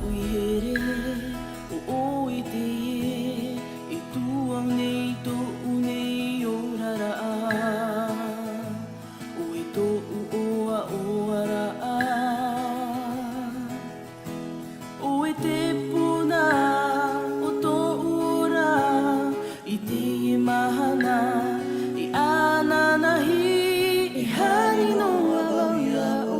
uihere o ite e tuang nei to unei o raraa o e to uoa o araa o e te puna o to ura i te mahana i ana nahi i hani no awauia o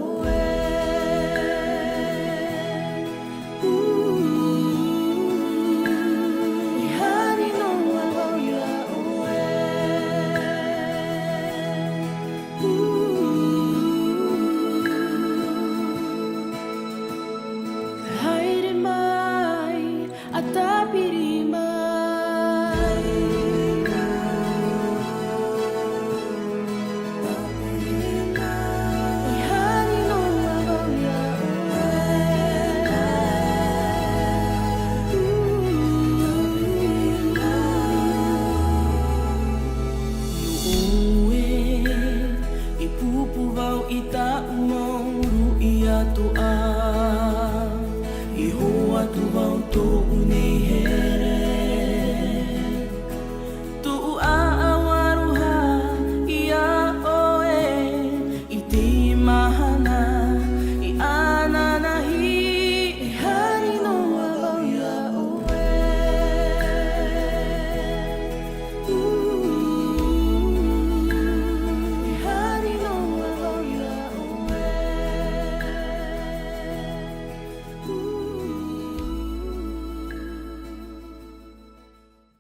haere mai a tapiri mai i hani no awauia e pupu wau i ta umauru i ato a i hoa tu wau tō unei here